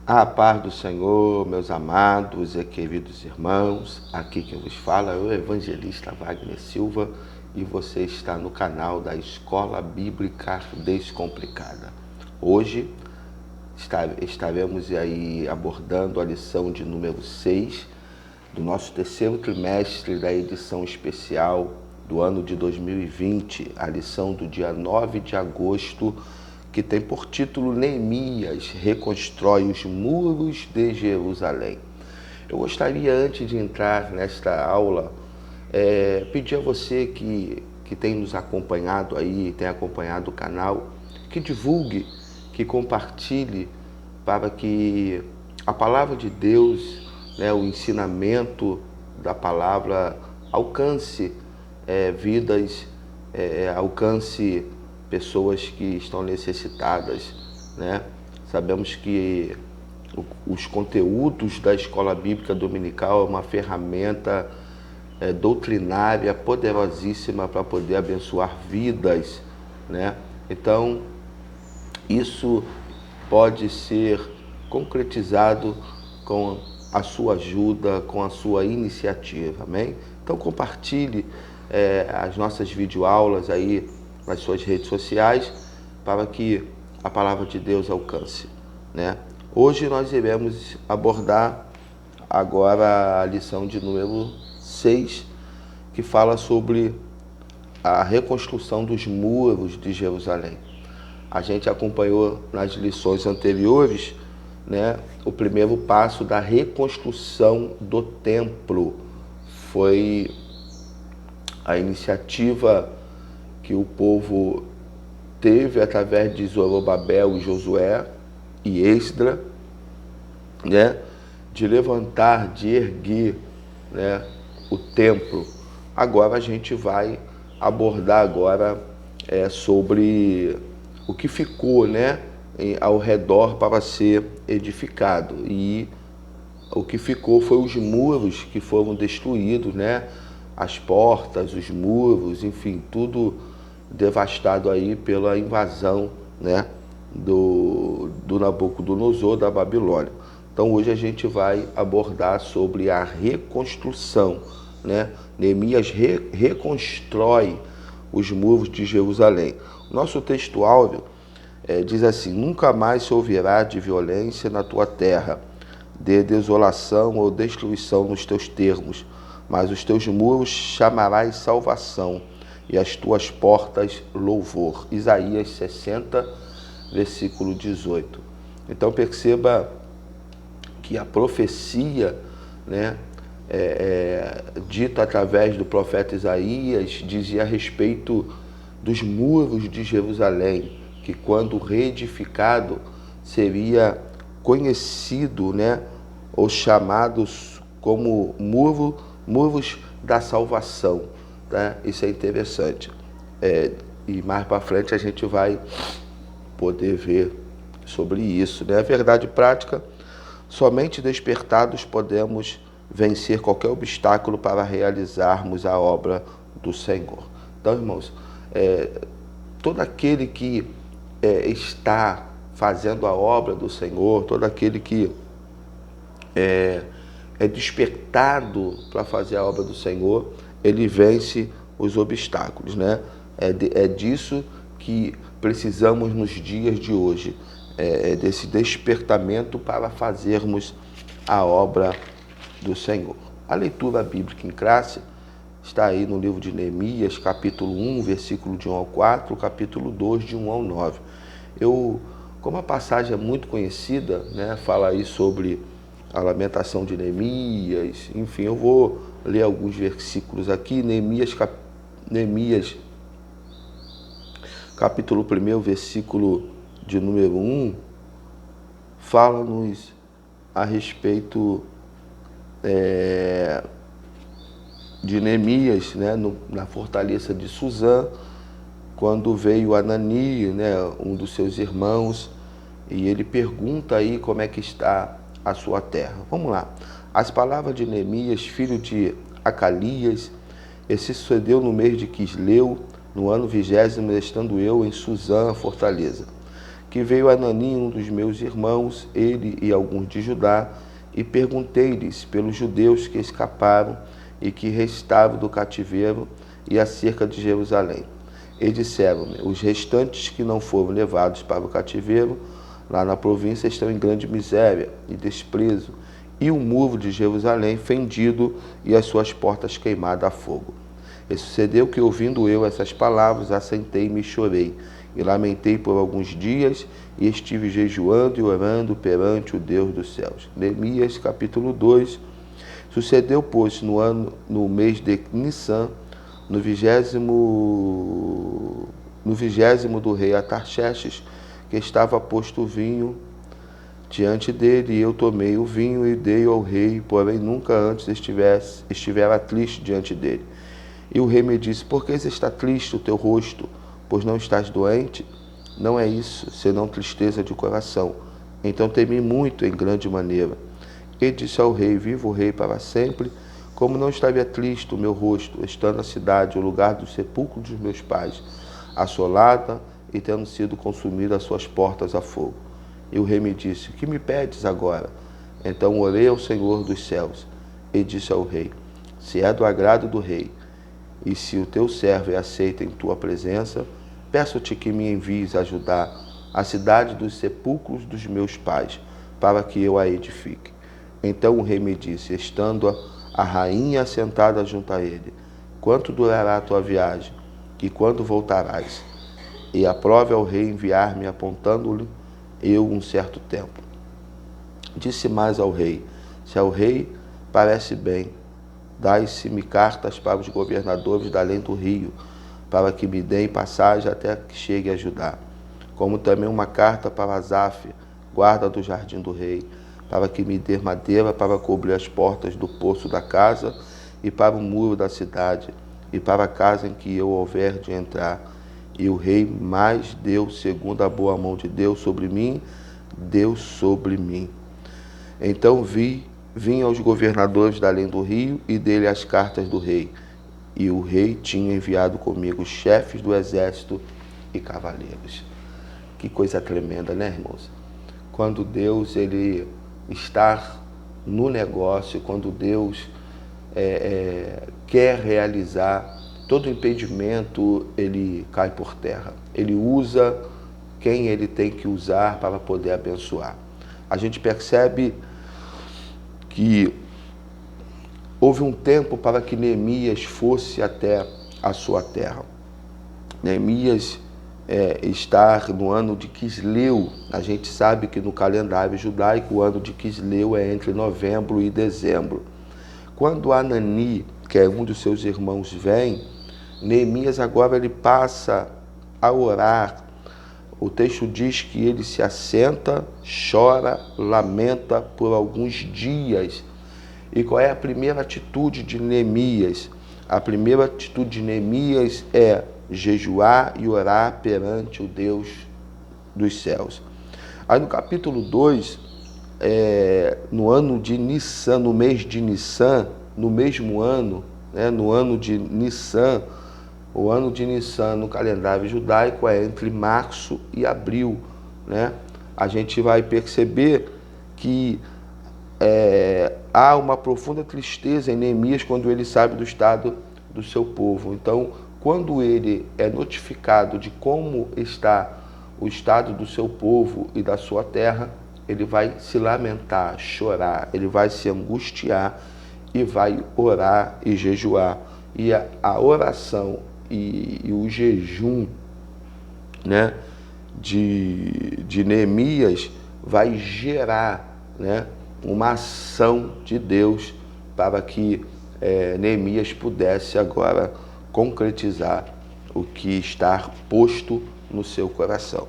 A paz do Senhor, meus amados e queridos irmãos, aqui quem vos fala é o evangelista Wagner Silva e você está no canal da Escola Bíblica Descomplicada. Hoje estaremos aí abordando a lição de número 6 do nosso terceiro trimestre da edição especial do ano de 2020, a lição do dia 9 de agosto, que tem por título Neemias reconstrói os muros de Jerusalém. Eu gostaria, antes de entrar nesta aula, pedir a você que tem nos acompanhado aí, tem acompanhado o canal, que divulgue, que compartilhe, para que a palavra de Deus, o ensinamento da palavra alcance vidas, alcance pessoas que estão necessitadas, né? Sabemos que os conteúdos da Escola Bíblica Dominical é uma ferramenta doutrinária poderosíssima para poder abençoar vidas, né? Então, isso pode ser concretizado com a sua ajuda, com a sua iniciativa, amém? Então, compartilhe as nossas videoaulas aí nas suas redes sociais, para que a palavra de Deus alcance, né? Hoje nós iremos abordar agora a lição de número 6, que fala sobre a reconstrução dos muros de Jerusalém. A gente acompanhou nas lições anteriores, né, o primeiro passo da reconstrução do templo. Foi a iniciativa que o povo teve através de Zorobabel e Josué e Esdra, né, de levantar, de erguer, né, o templo. Agora a gente vai abordar agora sobre o que ficou, né, ao redor para ser edificado. E o que ficou foi os muros que foram destruídos, né, as portas, os muros, enfim, tudo devastado aí pela invasão, né, do Nabucodonosor, da Babilônia. Então hoje a gente vai abordar sobre a reconstrução, né? Neemias reconstrói os muros de Jerusalém. Nosso texto áureo diz assim: nunca mais se ouvirá de violência na tua terra, de desolação ou destruição nos teus termos, mas os teus muros chamarás salvação e as tuas portas louvor. Isaías 60, versículo 18. Então perceba que a profecia, né, dita através do profeta Isaías, dizia a respeito dos muros de Jerusalém, que quando reedificado seria conhecido, né, ou chamados como muros da salvação. Tá? Isso é interessante. E mais para frente a gente vai poder ver sobre isso, né? A verdade prática: somente despertados podemos vencer qualquer obstáculo para realizarmos a obra do Senhor. Então, irmãos, todo aquele que está fazendo a obra do Senhor, todo aquele que é despertado para fazer a obra do Senhor, ele vence os obstáculos, né? É disso que precisamos nos dias de hoje, desse despertamento para fazermos a obra do Senhor. A leitura bíblica em classe está aí no livro de Neemias, capítulo 1, versículo de 1 ao 4, capítulo 2, de 1 ao 9. Como a passagem é muito conhecida, né, fala aí sobre a lamentação de Neemias, enfim, eu vou ler alguns versículos aqui. Neemias, capítulo 1, versículo de número 1, fala-nos a respeito de Neemias, né, na fortaleza de Suzã, quando veio Anani, né, um dos seus irmãos, e ele pergunta aí como é que está a sua terra. Vamos lá. As palavras de Neemias, filho de Acalias, esse sucedeu no mês de Quisleu, no ano 20º, estando eu em Suzã, a fortaleza. que veio Anani, um dos meus irmãos, ele e alguns de Judá, e perguntei-lhes pelos judeus que escaparam e que restavam do cativeiro e acerca de Jerusalém. E disseram-me: os restantes que não foram levados para o cativeiro, lá na província, estão em grande miséria e desprezo, e o muro de Jerusalém fendido e as suas portas queimadas a fogo. E sucedeu que, ouvindo eu essas palavras, assentei-me e chorei, e lamentei por alguns dias, e estive jejuando e orando perante o Deus dos céus. Neemias, capítulo 2. Sucedeu, pois, no mês de Nissan, no vigésimo do rei Artaxerxes, que estava posto o vinho diante dele, e eu tomei o vinho e dei ao rei, porém nunca antes estivera triste diante dele. E o rei me disse: por que está triste o teu rosto, pois não estás doente? Não é isso, senão tristeza de coração. Então temi muito em grande maneira. E disse ao rei: viva o rei para sempre, como não estaria triste o meu rosto, estando a cidade, o lugar do sepulcro dos meus pais, assolada e tendo sido consumida as suas portas a fogo. E o rei me disse: que me pedes agora? Então orei ao Senhor dos céus e disse ao rei: se é do agrado do rei, e se o teu servo é aceito em tua presença, peço-te que me envies ajudar a cidade dos sepulcros dos meus pais, para que eu a edifique. Então o rei me disse, estando a rainha sentada junto a ele: quanto durará a tua viagem, e quando voltarás? E aprove ao rei enviar-me, apontando-lhe eu um certo tempo. Disse mais ao rei: se ao rei parece bem, dai-se-me cartas para os governadores da além do rio, para que me deem passagem até que chegue a Judá, como também uma carta para Asaf, guarda do jardim do rei, para que me dê madeira para cobrir as portas do poço da casa e para o muro da cidade, e para a casa em que eu houver de entrar. E o rei mais deu, segundo a boa mão de Deus sobre mim, deu sobre mim. Então vim aos governadores da além do rio e dei-lhe as cartas do rei. E o rei tinha enviado comigo chefes do exército e cavaleiros. Que coisa tremenda, né, irmãos? Quando Deus ele está no negócio, quando Deus quer realizar, todo impedimento ele cai por terra. Ele usa quem ele tem que usar para poder abençoar. A gente percebe que houve um tempo para que Neemias fosse até a sua terra. Neemias está no ano de Quisleu. A gente sabe que no calendário judaico o ano de Quisleu é entre novembro e dezembro. Quando Anani, que é um dos seus irmãos, vem, Neemias agora ele passa a orar. O texto diz que ele se assenta, chora, lamenta por alguns dias. E qual é a primeira atitude de Neemias? A primeira atitude de Neemias é jejuar e orar perante o Deus dos céus. Aí no capítulo 2, no ano de Nissan, no mês de Nissan, no mesmo ano, no ano de Nissan, o ano de Nissan no calendário judaico é entre março e abril, A gente vai perceber que há uma profunda tristeza em Neemias quando ele sabe do estado do seu povo. Então, quando ele é notificado de como está o estado do seu povo e da sua terra, ele vai se lamentar, chorar, ele vai se angustiar e vai orar e jejuar. E a oração e o jejum, de Neemias vai gerar, uma ação de Deus para que Neemias pudesse agora concretizar o que está posto no seu coração.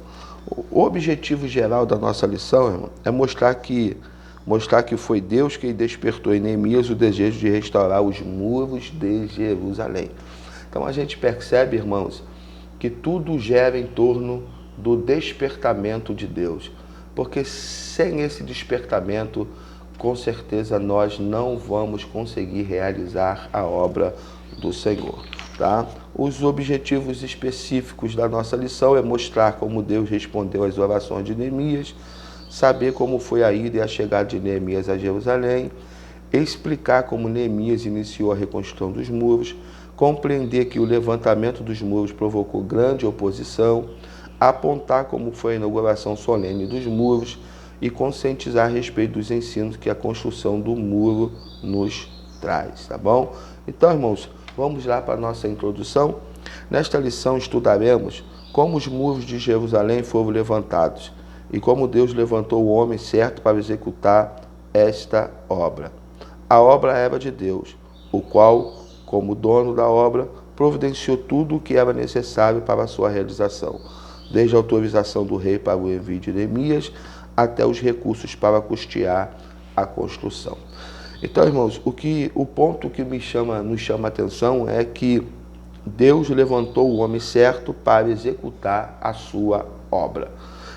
O objetivo geral da nossa lição, irmão, é mostrar que foi Deus quem despertou em Neemias o desejo de restaurar os muros de Jerusalém. Então a gente percebe, irmãos, que tudo gera em torno do despertamento de Deus. Porque sem esse despertamento, com certeza nós não vamos conseguir realizar a obra do Senhor. tá? Os objetivos específicos da nossa lição é mostrar como Deus respondeu às orações de Neemias, saber como foi a ida e a chegada de Neemias a Jerusalém, explicar como Neemias iniciou a reconstrução dos muros, compreender que o levantamento dos muros provocou grande oposição, apontar como foi a inauguração solene dos muros e conscientizar a respeito dos ensinos que a construção do muro nos traz, tá bom? Então, irmãos, vamos lá para a nossa introdução. Nesta lição estudaremos como os muros de Jerusalém foram levantados e como Deus levantou o homem certo para executar esta obra. A obra era de Deus, o qual, como dono da obra, providenciou tudo o que era necessário para a sua realização, desde a autorização do rei para o envio de Neemias até os recursos para custear a construção. Então, irmãos, o ponto que nos chama a atenção é que Deus levantou o homem certo para executar a sua obra.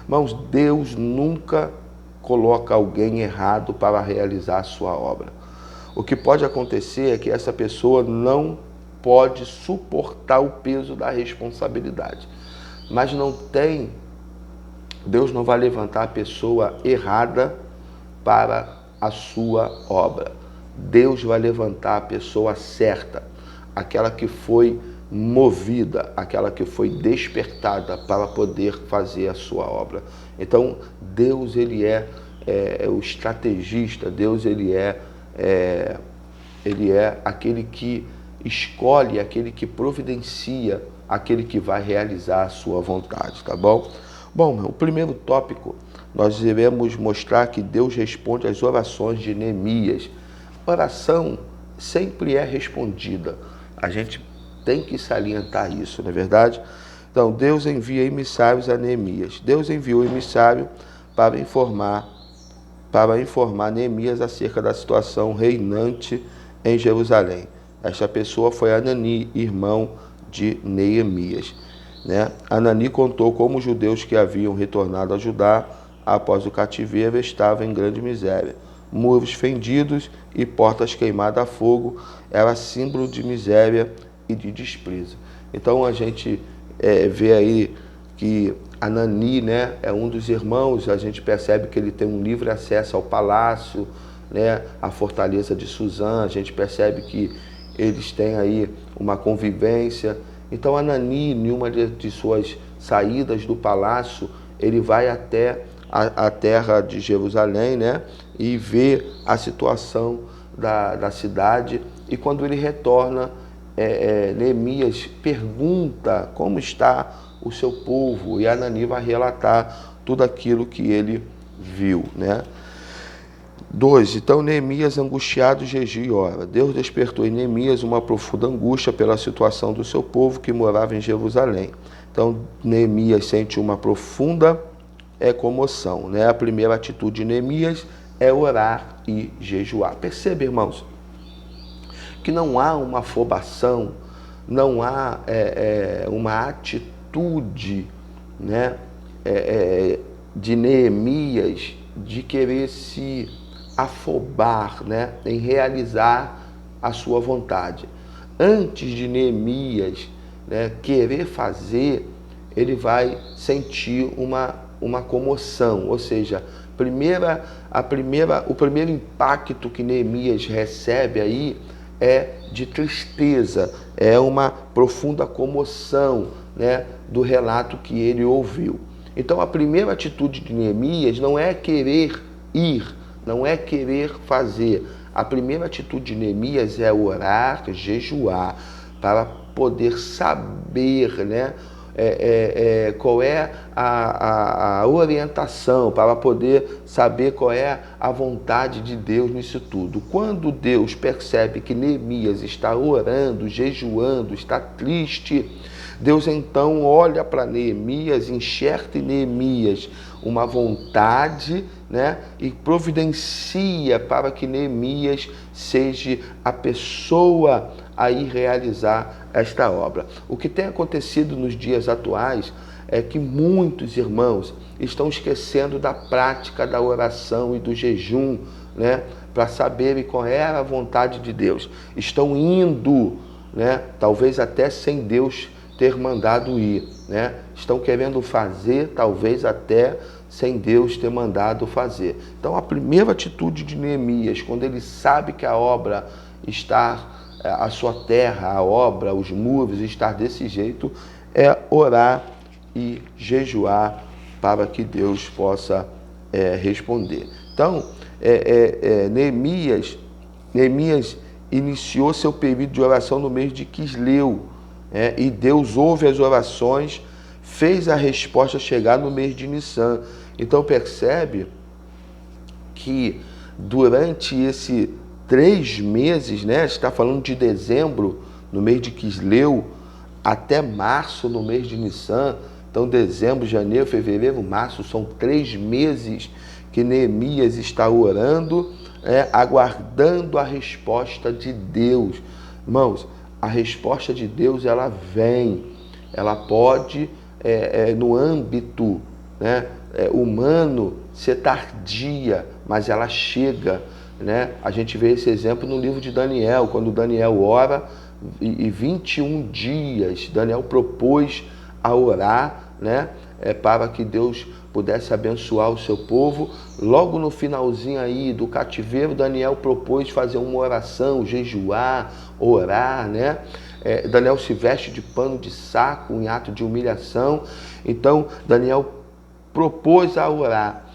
Irmãos, Deus nunca coloca alguém errado para realizar a sua obra. O que pode acontecer é que essa pessoa não pode suportar o peso da responsabilidade. Mas Deus não vai levantar a pessoa errada para a sua obra. Deus vai levantar a pessoa certa, aquela que foi movida, aquela que foi despertada para poder fazer a sua obra. Então, Deus, ele é o estrategista, Deus, ele é aquele que escolhe, aquele que providencia, aquele que vai realizar a sua vontade, tá bom? Bom, o primeiro tópico, nós iremos mostrar que Deus responde às orações de Neemias. Oração sempre é respondida. A gente tem que salientar isso, não é verdade? Então, Deus envia emissários a Neemias. Deus enviou emissário para informar Neemias acerca da situação reinante em Jerusalém. Esta pessoa foi Anani, irmão de Neemias. Anani contou como os judeus que haviam retornado a Judá após o cativeiro estavam em grande miséria. Muros fendidos e portas queimadas a fogo era símbolo de miséria e de desprezo. Então a gente vê aí que Anani, é um dos irmãos. A gente percebe que ele tem um livre acesso ao palácio, à fortaleza de Suzã. A gente percebe que eles têm aí uma convivência. Então Anani, em uma de suas saídas do palácio, ele vai até a terra de Jerusalém, e vê a situação da cidade. E quando ele retorna, Neemias pergunta como está o seu povo, e Anani vai relatar tudo aquilo que ele viu. 2. Então Neemias, angustiado, jejua e ora. Deus despertou em Neemias uma profunda angústia pela situação do seu povo que morava em Jerusalém. Então Neemias sente uma profunda comoção. A primeira atitude de Neemias é orar e jejuar. Percebe, irmãos, que não há uma afobação, não há uma atitude de Neemias de querer se afobar em realizar a sua vontade. Antes de Neemias querer fazer, ele vai sentir uma comoção, ou seja, o primeiro impacto que Neemias recebe aí é de tristeza, é uma profunda comoção do relato que ele ouviu. Então a primeira atitude de Neemias não é querer ir, não é querer fazer. A primeira atitude de Neemias é orar, jejuar, para poder saber qual é a orientação, para poder saber qual é a vontade de Deus nisso tudo. Quando Deus percebe que Neemias está orando, jejuando, está triste, Deus então olha para Neemias, enxerga em Neemias uma vontade, e providencia para que Neemias seja a pessoa a ir realizar esta obra. O que tem acontecido nos dias atuais é que muitos irmãos estão esquecendo da prática da oração e do jejum, para saberem qual é a vontade de Deus. Estão indo né? Talvez até sem Deus ter mandado ir, né? Estão querendo fazer, talvez até sem Deus ter mandado fazer. Então, a primeira atitude de Neemias, quando ele sabe que a obra está, a sua terra, a obra, os muros, estar desse jeito, é orar e jejuar para que Deus possa responder. Então, Neemias iniciou seu período de oração no mês de Quisleu, e Deus ouve as orações, fez a resposta chegar no mês de Nissan. Então percebe que durante esse 3 meses, né, está falando de dezembro, no mês de Quisleu, até março, no mês de Nissan. Então dezembro, janeiro, fevereiro, março, são 3 meses que Neemias está orando, aguardando a resposta de Deus. Irmãos, a resposta de Deus, ela vem, ela pode, no âmbito, né, humano, ser tardia, mas ela chega, né? A gente vê esse exemplo no livro de Daniel, quando Daniel ora, e 21 dias, Daniel propôs a orar, né, para que Deus pudesse abençoar o seu povo. Logo no finalzinho aí do cativeiro, Daniel propôs fazer uma oração, jejuar, orar, né? Daniel se veste de pano de saco em ato de humilhação. Então, Daniel propôs a orar.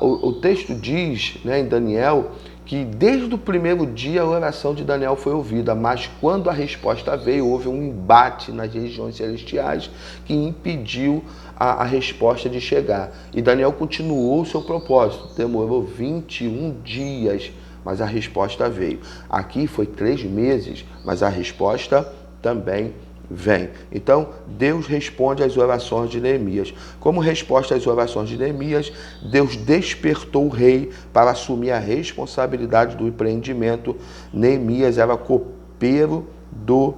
O texto diz, né, em Daniel, que desde o primeiro dia a oração de Daniel foi ouvida, mas quando a resposta veio, houve um embate nas regiões celestiais que impediu a resposta de chegar. E Daniel continuou o seu propósito, demorou 21 dias, mas a resposta veio. Aqui foi 3 meses, mas a resposta também vem. Então, Deus responde às orações de Neemias. Como resposta às orações de Neemias, Deus despertou o rei para assumir a responsabilidade do empreendimento. Neemias era copeiro do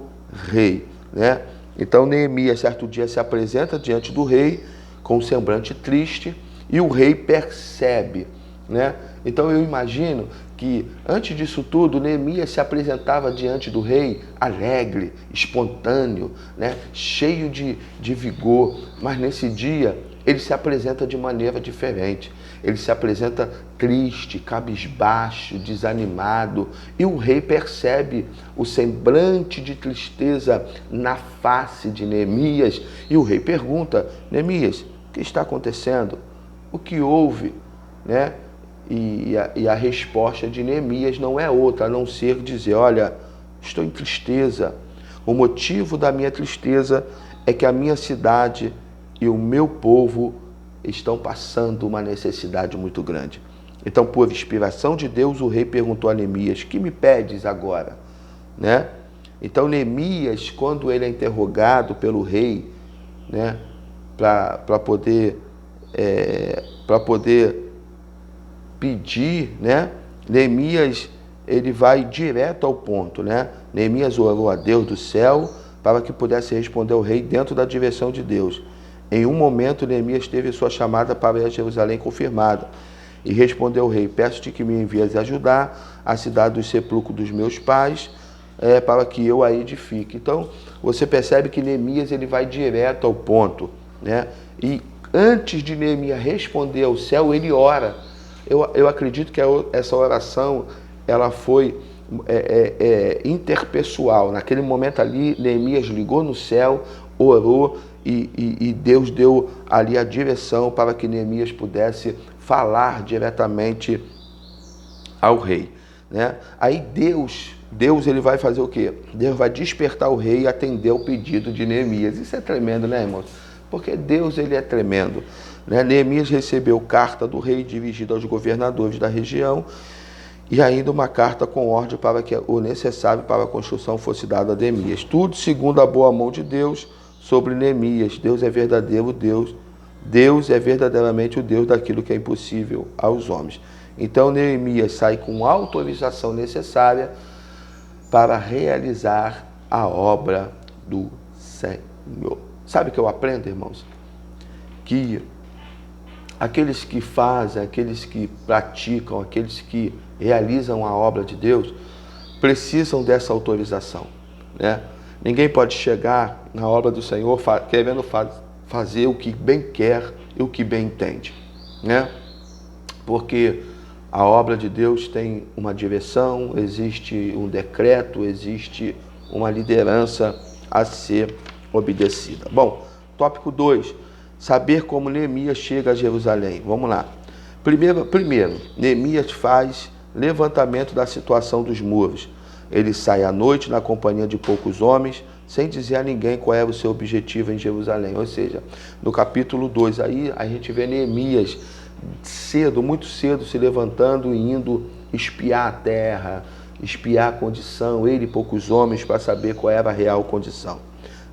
rei, né? Então, Neemias, certo dia, se apresenta diante do rei com um semblante triste e o rei percebe, né? Então, eu imagino que, antes disso tudo, Neemias se apresentava diante do rei alegre, espontâneo, né? Cheio de vigor, mas nesse dia ele se apresenta de maneira diferente. Ele se apresenta triste, cabisbaixo, desanimado, e o rei percebe o semblante de tristeza na face de Neemias, e o rei pergunta: Neemias, o que está acontecendo? O que houve? Né? E a resposta de Neemias não é outra, a não ser dizer: olha, estou em tristeza. O motivo da minha tristeza é que a minha cidade e o meu povo estão passando uma necessidade muito grande. Então, por inspiração de Deus, o rei perguntou a Neemias: que me pedes agora? Né? Então, Neemias, quando ele é interrogado pelo rei, né, para poder pedir, né? Neemias, ele vai direto ao ponto, né? Neemias orou a Deus do céu para que pudesse responder ao rei dentro da direção de Deus. Em um momento, Neemias teve sua chamada para ir a Jerusalém confirmada e respondeu ao rei: peço-te que me envies ajudar a cidade dos sepulcros dos meus pais, para que eu a edifique. Então, você percebe que Neemias, ele vai direto ao ponto, né? E antes de Neemias responder ao céu, ele ora. Eu acredito que essa oração, ela foi interpessoal. Naquele momento ali, Neemias ligou no céu, orou, e Deus deu ali a direção para que Neemias pudesse falar diretamente ao rei, né? Aí Deus ele vai fazer o quê? Deus vai despertar o rei e atender ao pedido de Neemias. Isso é tremendo, né, irmãos? Porque Deus, ele é tremendo, né? Neemias recebeu carta do rei dirigida aos governadores da região e ainda uma carta com ordem para que o necessário para a construção fosse dado a Neemias. Tudo segundo a boa mão de Deus sobre Neemias. Deus é verdadeiro Deus. Deus é verdadeiramente o Deus daquilo que é impossível aos homens. Então Neemias sai com a autorização necessária para realizar a obra do Senhor. Sabe o que eu aprendo, irmãos? Que aqueles que fazem, aqueles que praticam, aqueles que realizam a obra de Deus, precisam dessa autorização, né? Ninguém pode chegar na obra do Senhor querendo fazer o que bem quer e o que bem entende, né? Porque a obra de Deus tem uma direção, existe um decreto, existe uma liderança a ser obedecida. Bom, tópico 2, saber como Neemias chega a Jerusalém. Vamos lá. Primeiro, Neemias faz levantamento da situação dos muros. Ele sai à noite na companhia de poucos homens, sem dizer a ninguém qual era o seu objetivo em Jerusalém. Ou seja, no capítulo 2, aí a gente vê Neemias cedo, muito cedo, se levantando e indo espiar a terra, espiar a condição, ele e poucos homens, para saber qual era a real condição,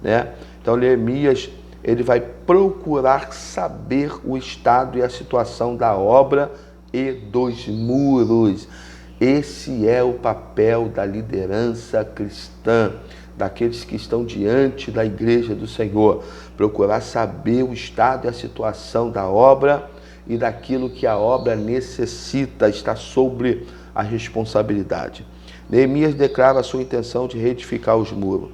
né? Então, Neemias, ele vai procurar saber o estado e a situação da obra e dos muros. Esse é o papel da liderança cristã, daqueles que estão diante da igreja do Senhor. Procurar saber o estado e a situação da obra e daquilo que a obra necessita, está sobre a responsabilidade. Neemias declara a sua intenção de reedificar os muros.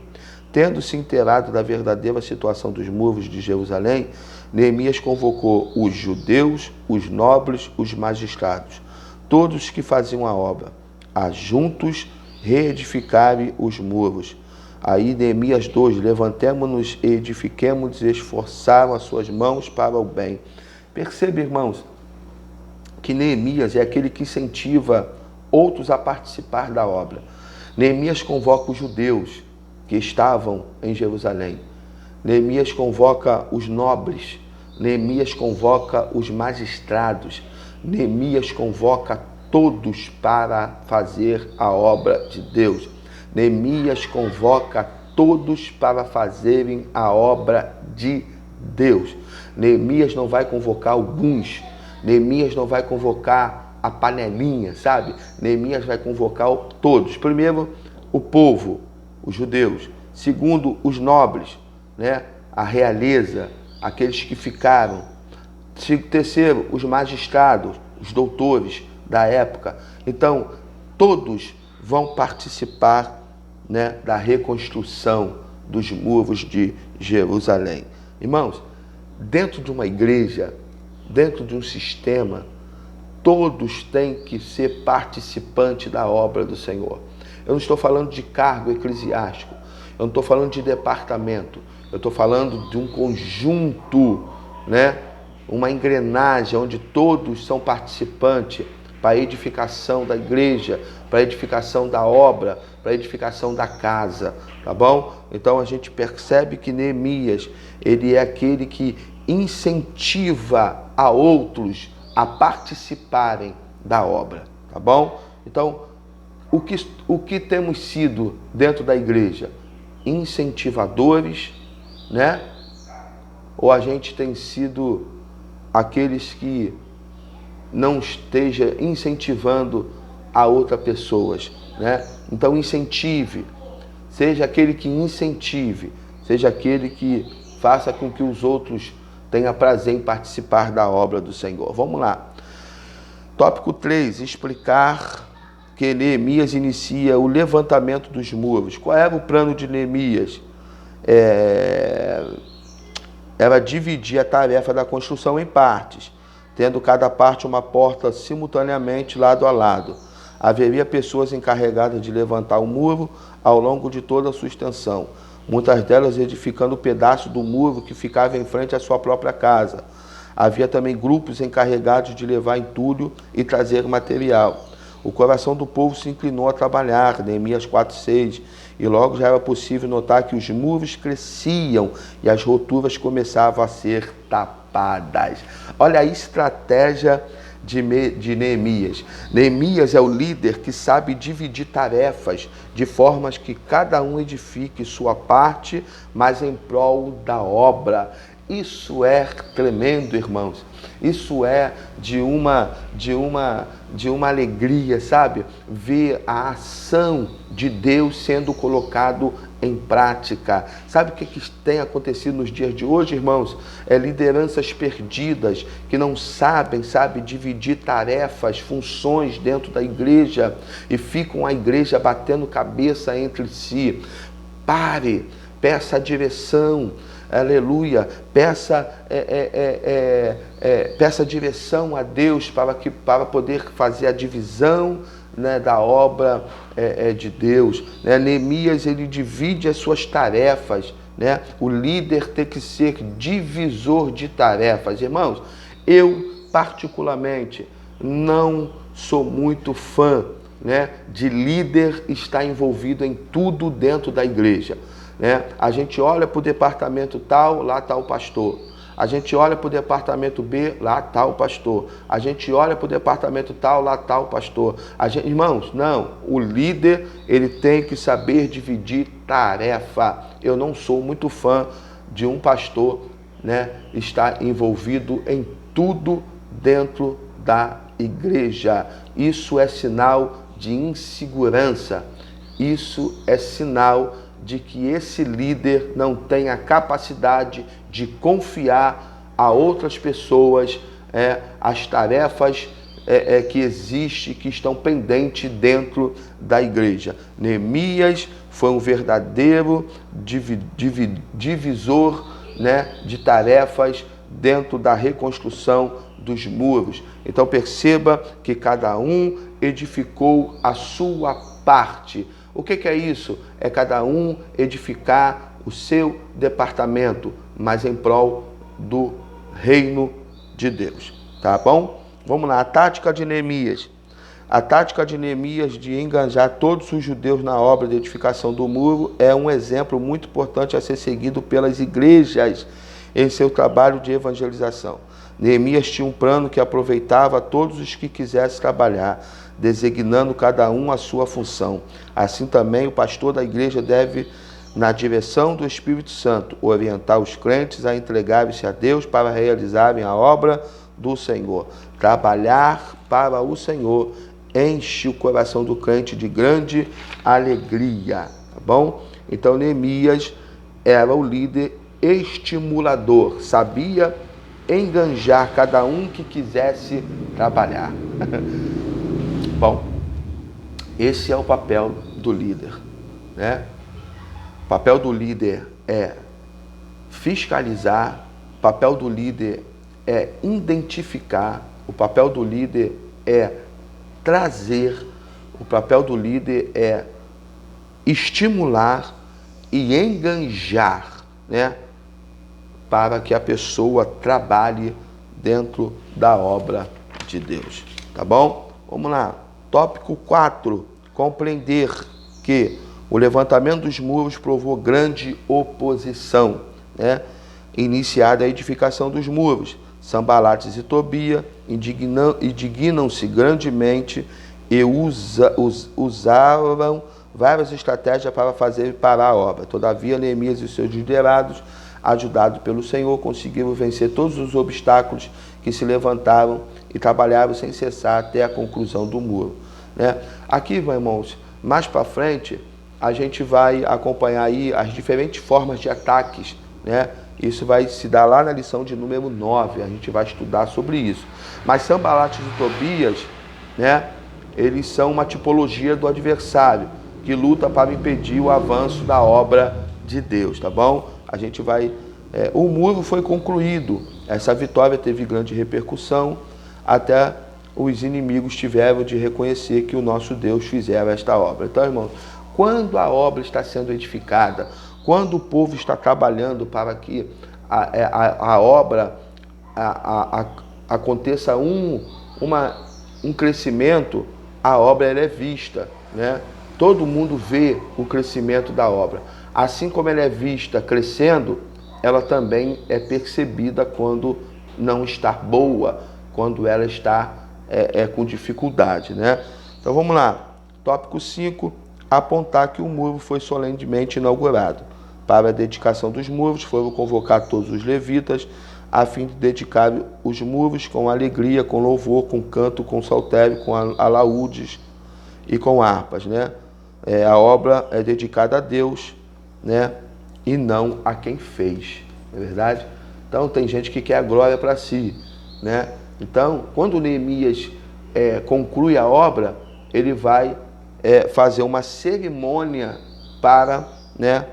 Tendo se inteirado da verdadeira situação dos muros de Jerusalém, Neemias convocou os judeus, os nobres, os magistrados, todos que faziam a obra, a juntos reedificarem os muros. Aí Neemias 2, levantemo-nos e edifiquemo-nos e esforçaram as suas mãos para o bem. Perceba, irmãos, que Neemias é aquele que incentiva outros a participar da obra. Neemias convoca os judeus que estavam em Jerusalém. Neemias convoca os nobres. Neemias convoca os magistrados. Neemias convoca todos para fazer a obra de Deus. Neemias convoca todos para fazerem a obra de Deus. Neemias não vai convocar alguns. Neemias não vai convocar a panelinha, sabe? Neemias vai convocar todos. Primeiro, o povo, os judeus. Segundo, os nobres, né? A realeza, aqueles que ficaram. Terceiro, os magistrados, os doutores da época. Então, todos vão participar, né, da reconstrução dos muros de Jerusalém. Irmãos, dentro de uma igreja, dentro de um sistema, todos têm que ser participantes da obra do Senhor. Eu não estou falando de cargo eclesiástico, eu não estou falando de departamento, eu estou falando de um conjunto, né? Uma engrenagem onde todos são participantes para a edificação da igreja, para a edificação da obra, para a edificação da casa, tá bom? Então a gente percebe que Neemias, ele é aquele que incentiva a outros a participarem da obra, tá bom? Então, o que temos sido dentro da igreja? Incentivadores, né? Ou a gente tem sido aqueles que não esteja incentivando a outras pessoas, né? Então incentive, seja aquele que incentive, seja aquele que faça com que os outros tenham prazer em participar da obra do Senhor. Vamos lá. Tópico 3, explicar que Neemias inicia o levantamento dos muros. Qual era o plano de Neemias? Era dividir a tarefa da construção em partes, tendo cada parte uma porta simultaneamente lado a lado. Haveria pessoas encarregadas de levantar o muro ao longo de toda a sua extensão, muitas delas edificando o pedaço do muro que ficava em frente à sua própria casa. Havia também grupos encarregados de levar entulho e trazer material. O coração do povo se inclinou a trabalhar, Neemias 4:6, e logo já era possível notar que os muros cresciam e as roturas começavam a ser tapadas. Olha a estratégia de Neemias. Neemias é o líder que sabe dividir tarefas de formas que cada um edifique sua parte, mas em prol da obra. Isso é tremendo, irmãos. Isso é de uma alegria, sabe? Ver a ação de Deus sendo colocado em prática. Sabe o que tem acontecido nos dias de hoje, irmãos? Lideranças perdidas que não sabem, dividir tarefas, funções dentro da igreja e ficam a igreja batendo cabeça entre si. Pare, peça a direção, aleluia, peça direção a Deus para poder fazer a divisão, né, da obra de Deus. Né? Neemias, ele divide as suas tarefas, né? O líder tem que ser divisor de tarefas. Irmãos, eu particularmente não sou muito fã, né, de líder estar envolvido em tudo dentro da igreja. Né? A gente olha para o departamento tal, lá está o pastor. A gente olha para o departamento B, lá está o pastor. A gente olha para o departamento tal, lá está o pastor. Irmãos, não. O líder, ele tem que saber dividir tarefa. Eu não sou muito fã de um pastor, né, estar envolvido em tudo dentro da igreja. Isso é sinal de insegurança. Isso é sinal de que esse líder não tem a capacidade de confiar a outras pessoas as tarefas que existem, que estão pendentes dentro da igreja. Neemias foi um verdadeiro divisor, né, de tarefas dentro da reconstrução dos muros. Então perceba que cada um edificou a sua parte. O que é isso? É cada um edificar o seu departamento, mas em prol do reino de Deus. Tá bom? Vamos lá, a tática de Neemias. A tática de Neemias de engajar todos os judeus na obra de edificação do muro é um exemplo muito importante a ser seguido pelas igrejas em seu trabalho de evangelização. Neemias tinha um plano que aproveitava todos os que quisessem trabalhar, designando cada um a sua função. Assim também o pastor da igreja deve, na direção do Espírito Santo, orientar os crentes a entregarem-se a Deus para realizarem a obra do Senhor. Trabalhar para o Senhor enche o coração do crente de grande alegria, tá bom? Então Neemias era o líder estimulador, sabia enganjar cada um que quisesse trabalhar. Bom, esse é o papel do líder, né? O papel do líder é fiscalizar, o papel do líder é identificar, o papel do líder é trazer, o papel do líder é estimular e enganjar, né, para que a pessoa trabalhe dentro da obra de Deus. Tá bom? Vamos lá. Tópico 4. Compreender que o levantamento dos muros provou grande oposição, né? Iniciada a edificação dos muros, Sanbalates e Tobia indignam-se grandemente e usavam várias estratégias para fazer parar a obra. Todavia, Neemias e seus liderados, ajudados pelo Senhor, conseguiram vencer todos os obstáculos que se levantaram e trabalharam sem cessar até a conclusão do muro. Né? Aqui, meus irmãos, mais para frente, a gente vai acompanhar aí as diferentes formas de ataques, né? Isso vai se dar lá na lição de número 9, a gente vai estudar sobre isso. Mas Sanbalates e Tobias, né, eles são uma tipologia do adversário, que luta para impedir o avanço da obra de Deus, tá bom? A gente vai... o muro foi concluído, essa vitória teve grande repercussão, até os inimigos tiveram de reconhecer que o nosso Deus fizera esta obra. Então, irmãos, quando a obra está sendo edificada, quando o povo está trabalhando para que a obra aconteça um crescimento, a obra ela é vista, né? Todo mundo vê o crescimento da obra. Assim como ela é vista crescendo, ela também é percebida quando não está boa, quando ela está com dificuldade, né? Então vamos lá. Tópico 5. Apontar que o muro foi solenemente inaugurado. Para a dedicação dos muros, foram convocar todos os levitas, a fim de dedicar os muros com alegria, com louvor, com canto, com saltério, com alaúdes e com harpas, né? A obra é dedicada a Deus, né? E não a quem fez, não é verdade? Então tem gente que quer a glória para si, né? Então, quando Neemias conclui a obra, ele vai fazer uma cerimônia para né,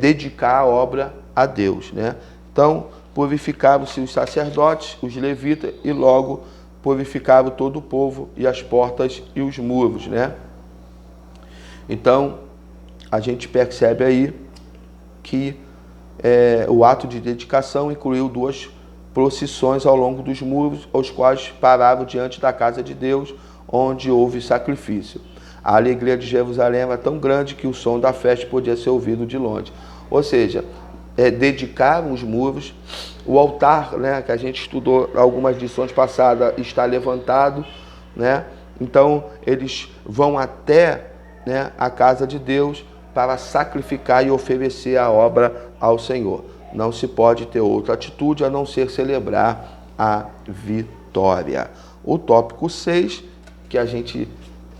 dedicar a obra a Deus, né? Então, purificavam-se os sacerdotes, os levitas, e logo purificavam todo o povo, e as portas e os muros, né? Então, a gente percebe aí que o ato de dedicação incluiu 2 procissões ao longo dos muros, os quais paravam diante da casa de Deus, onde houve sacrifício. A alegria de Jerusalém era tão grande que o som da festa podia ser ouvido de longe. Ou seja, dedicaram os muros, o altar, né, que a gente estudou algumas lições passadas, está levantado, né? Então eles vão até, né, a casa de Deus para sacrificar e oferecer a obra ao Senhor. Não se pode ter outra atitude a não ser celebrar a vitória. O tópico 6, que a gente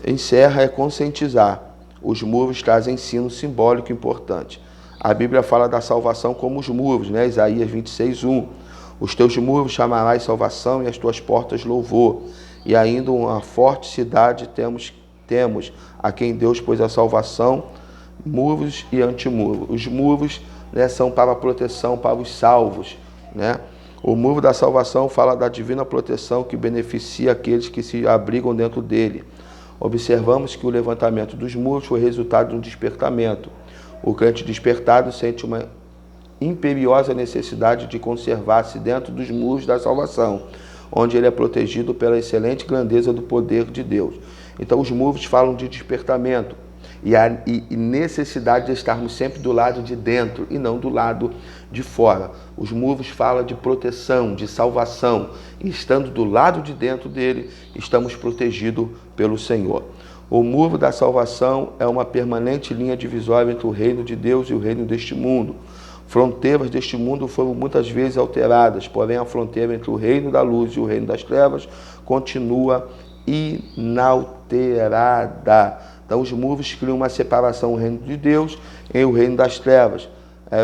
encerra, é conscientizar. Os muros trazem ensino simbólico importante. A Bíblia fala da salvação como os muros, né? Isaías 26:1. Os teus muros chamarás salvação e as tuas portas louvor. E ainda uma forte cidade temos a quem Deus pôs a salvação, muros e antimuros. Os muros, né, são para a proteção para os salvos, né? O muro da salvação fala da divina proteção que beneficia aqueles que se abrigam dentro dele. Observamos que o levantamento dos muros foi resultado de um despertamento. O crente despertado sente uma imperiosa necessidade de conservar-se dentro dos muros da salvação, onde ele é protegido pela excelente grandeza do poder de Deus. Então os muros falam de despertamento e necessidade de estarmos sempre do lado de dentro e não do lado de fora. Os muros falam de proteção, de salvação, e estando do lado de dentro dele, estamos protegidos pelo Senhor. O muro da salvação é uma permanente linha divisória entre o reino de Deus e o reino deste mundo. Fronteiras deste mundo foram muitas vezes alteradas, porém a fronteira entre o reino da luz e o reino das trevas continua inalterada. Então os muros criam uma separação do reino de Deus e o reino das trevas. É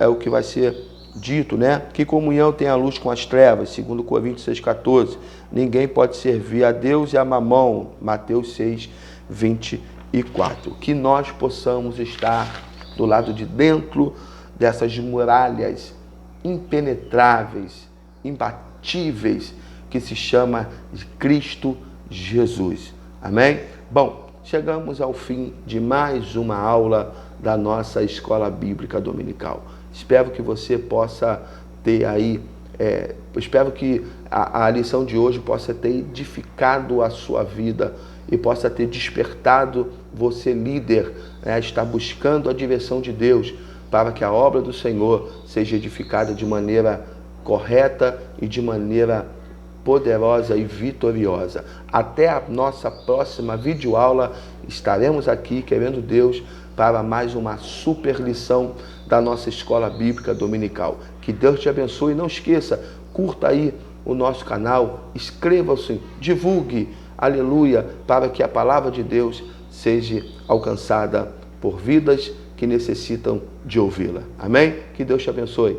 o que vai ser dito, né? Que comunhão tem a luz com as trevas? Segundo Coríntios 6,14. Ninguém pode servir a Deus e a Mamão. Mateus 6,24. Que nós possamos estar do lado de dentro dessas muralhas impenetráveis, imbatíveis, que se chama de Cristo Jesus. Amém? Bom, chegamos ao fim de mais uma aula da nossa Escola Bíblica Dominical. Espero que você possa ter aí, espero que a lição de hoje possa ter edificado a sua vida e possa ter despertado você, líder, a estar buscando a direção de Deus para que a obra do Senhor seja edificada de maneira correta e de maneira poderosa e vitoriosa. Até a nossa próxima videoaula, estaremos aqui, querendo Deus, para mais uma super lição da nossa Escola Bíblica Dominical. Que Deus te abençoe. Não esqueça, curta aí o nosso canal, inscreva-se, divulgue, aleluia, para que a palavra de Deus seja alcançada por vidas que necessitam de ouvi-la. Amém? Que Deus te abençoe.